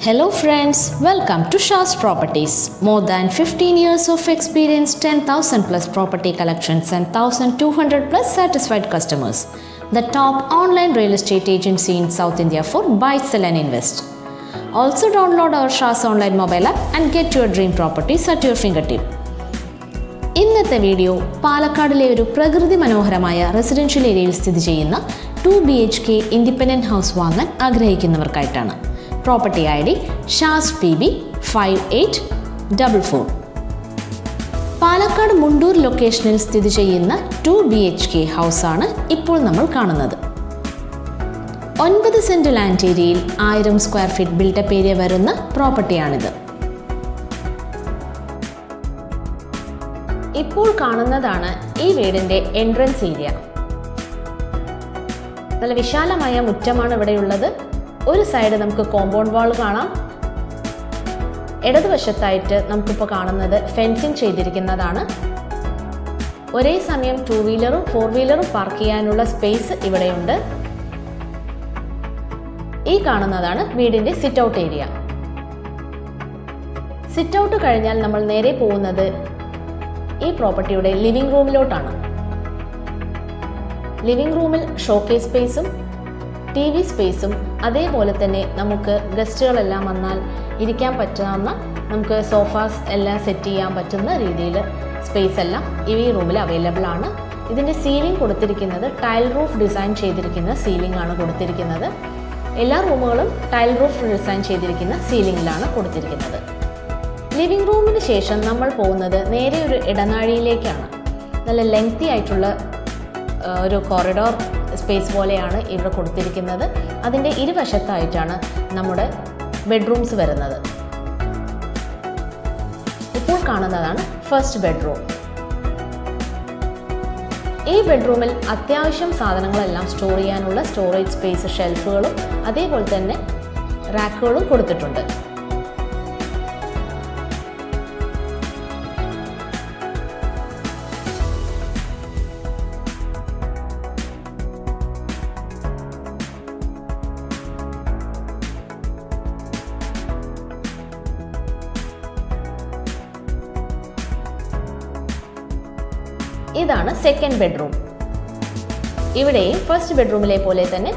Hello friends, welcome to Shah's Properties. More than 15 years of experience, 10,000 plus property collections and 1,200 plus satisfied customers. The top online real estate agency in South India for buy, sell and invest. Also download our Shah's online mobile app and get your dream properties at your fingertip. ഇന്നത്തെ video പാലക്കാടിലെ ഒരു പ്രകൃതി മനോഹരമായ residential ഏരിയയിൽ സ്ഥിതി ചെയ്യുന്ന 2 BHK independent house വാങ്ങാൻ ആഗ്രഹിക്കുന്നവർക്കായിട്ടാണ്. Property ID ഷാസ് PB 5844. പാലക്കാട് മുണ്ടൂർ ലൊക്കേഷനിൽ സ്ഥിതി ചെയ്യുന്ന 2 BHK ഹൗസാണ് ഇപ്പോൾ നമ്മൾ കാണുന്നത്. 9 സെന്റ് ലാൻഡ് ഏരിയയിൽ 1000 സ്ക്വയർ ഫീറ്റ് ബിൽഡപ്പ് ഏരിയ വരുന്ന പ്രോപ്പർട്ടിയാണിത്. ഇപ്പോൾ കാണുന്നതാണ് ഈ വീടിൻ്റെ എൻട്രൻസ് ഏരിയ. നല്ല വിശാലമായ മുറ്റമാണ് ഇവിടെയുള്ളത്. ഒരു സൈഡ് നമുക്ക് കോമ്പൗണ്ട് വാൾ കാണാം. ഇടതുവശത്തായിട്ട് നമുക്കിപ്പോൾ കാണുന്നത് ഫെൻസിങ് ചെയ്തിരിക്കുന്നതാണ്. ഒരേ സമയം 2 വീലറും 4 വീലറും പാർക്ക് ചെയ്യാനുള്ള സ്പേസ് ഇവിടെയുണ്ട്. ഈ കാണുന്നതാണ് വീടിൻ്റെ sit out area. Sit out കഴിഞ്ഞാൽ നമ്മൾ നേരെ പോകുന്നത് ഈ പ്രോപ്പർട്ടിയുടെ ലിവിംഗ് റൂമിലോട്ടാണ്. ലിവിംഗ് റൂമിൽ ഷോക്കേസ് സ്പേസും TV സ്പേസും അതേപോലെ തന്നെ നമുക്ക് ഗസ്റ്റുകളെല്ലാം വന്നാൽ ഇരിക്കാൻ പറ്റാവുന്ന നമുക്ക് സോഫാസ് എല്ലാം സെറ്റ് ചെയ്യാൻ പറ്റുന്ന രീതിയിൽ സ്പേസ് എല്ലാം ഈ റൂമിൽ അവൈലബിൾ ആണ്. ഇതിൻ്റെ സീലിംഗ് കൊടുത്തിരിക്കുന്നത് ടൈൽ റൂഫ് ഡിസൈൻ ചെയ്തിരിക്കുന്ന സീലിംഗ് ആണ് കൊടുത്തിരിക്കുന്നത്. എല്ലാ റൂമുകളും ടൈൽ റൂഫ് ഡിസൈൻ ചെയ്തിരിക്കുന്ന സീലിംഗിലാണ് കൊടുത്തിരിക്കുന്നത്. ലിവിംഗ് റൂമിന് ശേഷം നമ്മൾ പോകുന്നത് നേരെ ഒരു ഇടനാഴിയിലേക്കാണ്. നല്ല ലെങ്തി ആയിട്ടുള്ള ഒരു കോറിഡോർ സ്പേസ് പോലെയാണ് ഇവിടെ കൊടുത്തിരിക്കുന്നത്. അതിൻ്റെ ഇരുവശത്തായിട്ടാണ് നമ്മുടെ ബെഡ്റൂംസ് വരുന്നത്. ഇപ്പോൾ കാണുന്നതാണ് ഫസ്റ്റ് ബെഡ്റൂം. ഈ ബെഡ്റൂമിൽ അത്യാവശ്യം സാധനങ്ങളെല്ലാം സ്റ്റോർ ചെയ്യാനുള്ള സ്റ്റോറേജ് സ്പേസ്, ഷെൽഫുകളും അതേപോലെ തന്നെ റാക്കുകളും കൊടുത്തിട്ടുണ്ട്. ഇതാണ് സെക്കൻഡ് ബെഡ്റൂം. ഇവിടെയും ഫസ്റ്റ് ബെഡ്റൂമിലെ പോലെ തന്നെ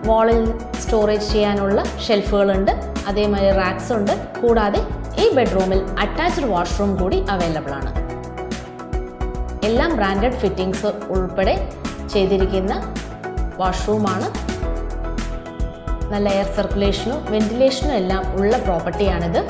വാളിൽ സ്റ്റോറേജ് ചെയ്യാനുള്ള ഷെൽഫുകളുണ്ട്, അതേമാതിരി റാക്സ് ഉണ്ട്. കൂടാതെ ഈ ബെഡ്റൂമിൽ അറ്റാച്ച്ഡ് വാഷ്റൂം കൂടി അവൈലബിൾ ആണ്. എല്ലാം ബ്രാൻഡഡ് ഫിറ്റിംഗ്സ് ഉൾപ്പെടെ ചെയ്തിരിക്കുന്ന വാഷ്റൂമാണ്. നല്ല എയർ സർക്കുലേഷനും വെന്റിലേഷനും എല്ലാം ഉള്ള പ്രോപ്പർട്ടിയാണിത്.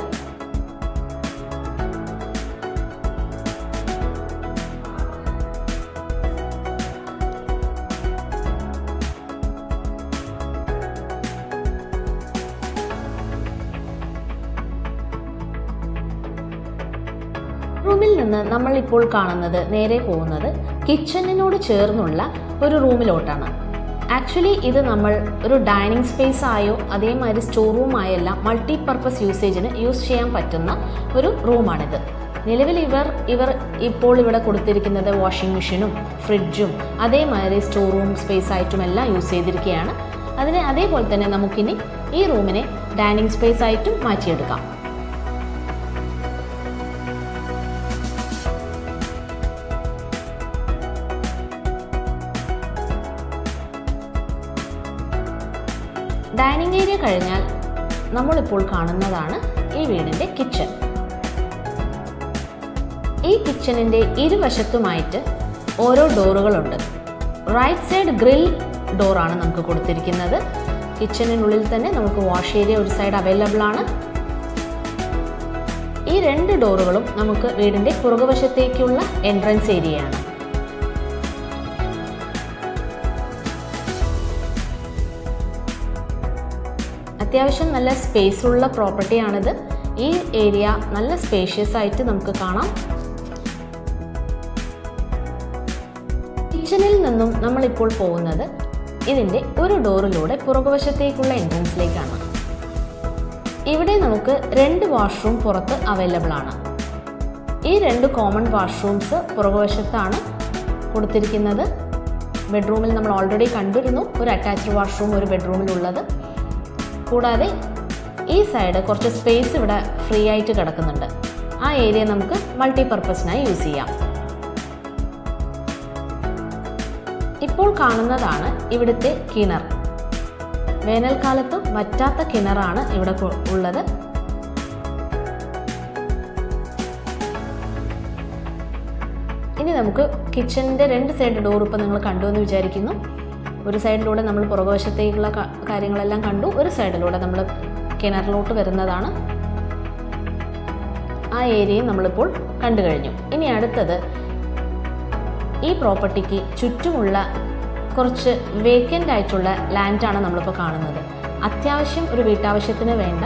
റൂമിൽ നിന്ന് നമ്മൾ ഇപ്പോൾ കാണുന്നത് നേരെ പോകുന്നത് കിച്ചണിനോട് ചേർന്നുള്ള ഒരു റൂമിലോട്ടാണ്. ആക്ച്വലി ഇത് നമ്മൾ ഒരു ഡൈനിങ് സ്പേസ് ആയോ അതേമാതിരി സ്റ്റോർ റൂം ആയെല്ലാം മൾട്ടി പർപ്പസ് യൂസേജിന് യൂസ് ചെയ്യാൻ പറ്റുന്ന ഒരു റൂമാണിത്. നിലവിൽ ഇവർ ഇപ്പോൾ ഇവിടെ കൊടുത്തിരിക്കുന്നത് വാഷിംഗ് മെഷീനും ഫ്രിഡ്ജും അതേമാതിരി സ്റ്റോർ റൂം സ്പേസ് ആയിട്ടും എല്ലാം യൂസ് ചെയ്തിരിക്കുകയാണ്. അതേപോലെ തന്നെ നമുക്കിനി ഈ റൂമിനെ ഡൈനിങ് സ്പേസ് ആയിട്ടും മാറ്റിയെടുക്കാം. ഡൈനിങ് ഏരിയ കഴിഞ്ഞാൽ നമ്മളിപ്പോൾ കാണുന്നതാണ് ഈ വീടിൻ്റെ കിച്ചൺ. ഈ കിച്ചണിൻ്റെ ഇരുവശത്തുമായിട്ട് ഓരോ ഡോറുകളുണ്ട്. റൈറ്റ് സൈഡ് ഗ്രിൽ ഡോറാണ് നമുക്ക് കൊടുത്തിരിക്കുന്നത്. കിച്ചണിനുള്ളിൽ തന്നെ നമുക്ക് വാഷ് ഏരിയ ഒരു സൈഡ് അവൈലബിൾ ആണ്. ഈ 2 ഡോറുകളും നമുക്ക് വീടിൻ്റെ പുറകുവശത്തേക്കുള്ള എൻട്രൻസ് ഏരിയയാണ്. അത്യാവശ്യം നല്ല സ്പേസ് ഉള്ള പ്രോപ്പർട്ടിയാണിത്. ഈ ഏരിയ നല്ല സ്പേഷ്യസ് ആയിട്ട് നമുക്ക് കാണാം. കിച്ചണിൽ നിന്നും നമ്മളിപ്പോൾ പോകുന്നത് ഇതിൻ്റെ ഒരു ഡോറിലൂടെ പുറകുവശത്തേക്കുള്ള എൻട്രൻസിലേക്കാണ്. ഇവിടെ നമുക്ക് 2 വാഷ്റൂം പുറത്ത് അവൈലബിൾ ആണ്. ഈ 2 കോമൺ വാഷ്റൂംസ് പുറകുവശത്താണ് കൊടുത്തിരിക്കുന്നത്. ബെഡ്റൂമിൽ നമ്മൾ ഓൾറെഡി കണ്ടിരുന്നു ഒരു അറ്റാച്ച്ഡ് വാഷ്റൂം ഒരു ബെഡ്റൂമിലുള്ളത്. കൂടാതെ ഈ സൈഡ് കുറച്ച് സ്പേസ് ഇവിടെ ഫ്രീ ആയിട്ട് കിടക്കുന്നുണ്ട്. ആ ഏരിയ നമുക്ക് മൾട്ടിപർപ്പസിനായി യൂസ് ചെയ്യാം. ഇപ്പോൾ കാണുന്നതാണ് ഇവിടുത്തെ കിണർ. വേനൽക്കാലത്തും വറ്റാത്ത കിണറാണ് ഇവിടെ ഉള്ളത്. ഇനി നമുക്ക് കിച്ചണിൻ്റെ 2 സൈഡ് ഡോർ ഇപ്പോൾ നിങ്ങൾ കണ്ടു എന്ന് വിചാരിക്കുന്നു. ഒരു സൈഡിലൂടെ നമ്മൾ പുറകുവശത്തേക്കുള്ള കാര്യങ്ങളെല്ലാം കണ്ടു, ഒരു സൈഡിലൂടെ നമ്മൾ കിണറിലോട്ട് വരുന്നതാണ്. ആ ഏരിയയും നമ്മളിപ്പോൾ കണ്ടു കഴിഞ്ഞു. ഇനി അടുത്തത് ഈ പ്രോപ്പർട്ടിക്ക് ചുറ്റുമുള്ള കുറച്ച് വേക്കൻ്റ് ആയിട്ടുള്ള ലാൻഡാണ് നമ്മളിപ്പോൾ കാണുന്നത്. അത്യാവശ്യം ഒരു വീട്ടാവശ്യത്തിന് വേണ്ട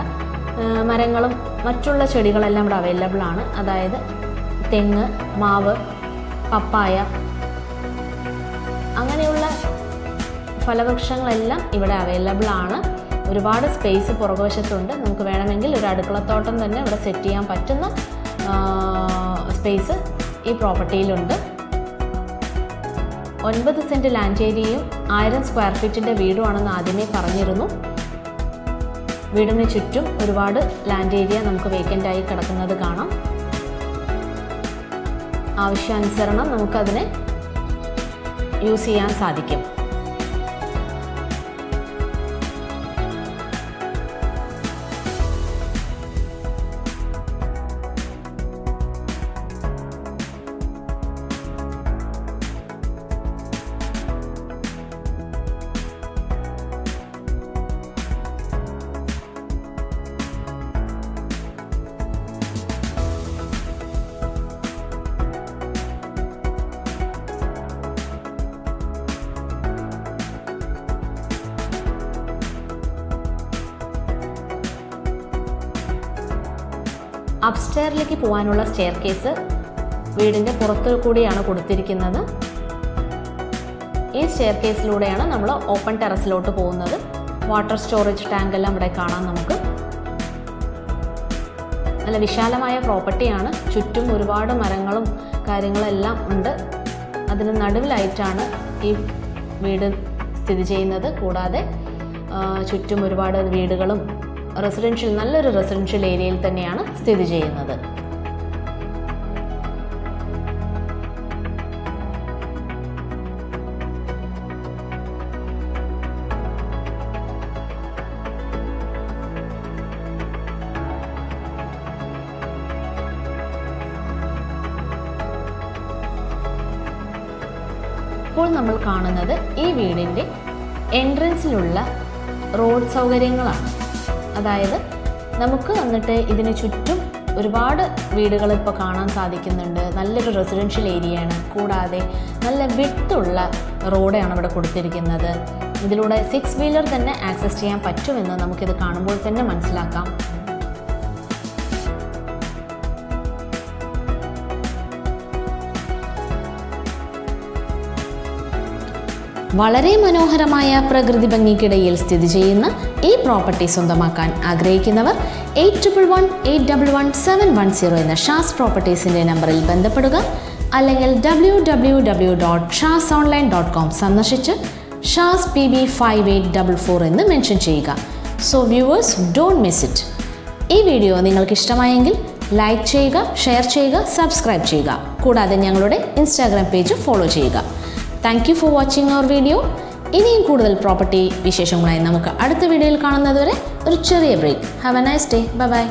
മരങ്ങളും മറ്റുള്ള ചെടികളെല്ലാം ഇവിടെ അവൈലബിൾ ആണ്. അതായത് തെങ്ങ്, മാവ്, പപ്പായ അങ്ങനെയുള്ള ഫലവൃക്ഷങ്ങളെല്ലാം ഇവിടെ അവൈലബിൾ ആണ്. ഒരുപാട് സ്പേസ് പുറകുവശത്തുണ്ട്. നമുക്ക് വേണമെങ്കിൽ ഒരു അടുക്കളത്തോട്ടം തന്നെ ഇവിടെ സെറ്റ് ചെയ്യാൻ പറ്റുന്ന സ്പേസ് ഈ പ്രോപ്പർട്ടിയിലുണ്ട്. 9 സെൻറ്റ് ലാൻഡ് ഏരിയയും 1000 സ്ക്വയർ ഫീറ്റിൻ്റെ വീടുമാണെന്ന് ആദ്യമേ പറഞ്ഞിരുന്നു. വീടിന് ചുറ്റും ഒരുപാട് ലാൻഡ് ഏരിയ നമുക്ക് വേക്കൻ്റായി കിടക്കുന്നത് കാണാം. ആവശ്യാനുസരണം നമുക്കതിനെ യൂസ് ചെയ്യാൻ സാധിക്കും. അപ്സ്റ്റെയറിലേക്ക് പോകാനുള്ള സ്റ്റെയർ കേസ് വീടിൻ്റെ പുറത്തു കൂടിയാണ് കൊടുത്തിരിക്കുന്നത്. ഈ സ്റ്റെയർ കേസിലൂടെയാണ് നമ്മൾ ഓപ്പൺ ടെറസിലോട്ട് പോകുന്നത്. വാട്ടർ സ്റ്റോറേജ് ടാങ്ക് എല്ലാം ഇവിടെ കാണാം. നമുക്ക് നല്ല വിശാലമായ പ്രോപ്പർട്ടിയാണ്. ചുറ്റും ഒരുപാട് മരങ്ങളും കാര്യങ്ങളെല്ലാം ഉണ്ട്. അതിന് നടുവിലായിട്ടാണ് ഈ വീട് സ്ഥിതി ചെയ്യുന്നത്. കൂടാതെ ചുറ്റും ഒരുപാട് വീടുകളും നല്ലൊരു റെസിഡൻഷ്യൽ ഏരിയയിൽ തന്നെയാണ് സ്ഥിതി ചെയ്യുന്നത്. ഇപ്പോൾ നമ്മൾ കാണുന്നത് ഈ വീടിൻ്റെ എൻട്രൻസിലുള്ള റോഡ് സൗകര്യങ്ങളാണ്. അതായത് നമുക്ക് വന്നിട്ട് ഇതിന് ചുറ്റും ഒരുപാട് വീടുകൾ ഇപ്പോൾ കാണാൻ സാധിക്കുന്നുണ്ട്. നല്ലൊരു റെസിഡൻഷ്യൽ ഏരിയയാണ്. കൂടാതെ നല്ല വിഡ്ത്തുള്ള റോഡാണ് ഇവിടെ കൊടുത്തിരിക്കുന്നത്. ഇതിലൂടെ 6 വീലർ തന്നെ ആക്സസ് ചെയ്യാൻ പറ്റുമെന്ന് നമുക്കിത് കാണുമ്പോൾ തന്നെ മനസ്സിലാക്കാം. വളരെ മനോഹരമായ പ്രകൃതി ഭംഗിക്കിടയിൽ സ്ഥിതി ചെയ്യുന്ന ഈ പ്രോപ്പർട്ടി സ്വന്തമാക്കാൻ ആഗ്രഹിക്കുന്നവർ 8118111710 എന്ന ഷാസ് പ്രോപ്പർട്ടീസിൻ്റെ നമ്പറിൽ ബന്ധപ്പെടുക. അല്ലെങ്കിൽ www.shasonline.com സന്ദർശിച്ച് ഷാസ് PB5844 എന്ന് മെൻഷൻ ചെയ്യുക. So viewers, don't miss it. ഈ വീഡിയോ നിങ്ങൾക്ക് ഇഷ്ടമായെങ്കിൽ ലൈക്ക് ചെയ്യുക, ഷെയർ ചെയ്യുക, സബ്സ്ക്രൈബ് ചെയ്യുക. കൂടാതെ ഞങ്ങളുടെ ഇൻസ്റ്റാഗ്രാം പേജ് ഫോളോ ചെയ്യുക. Thank you for watching our video. ഇനിയും കൂടുതൽ പ്രോപ്പർട്ടി വിശേഷങ്ങളായി നമുക്ക് അടുത്ത വീഡിയോയിൽ കാണുന്നതുവരെ ഒരു ചെറിയ break. Have a nice day. Bye by.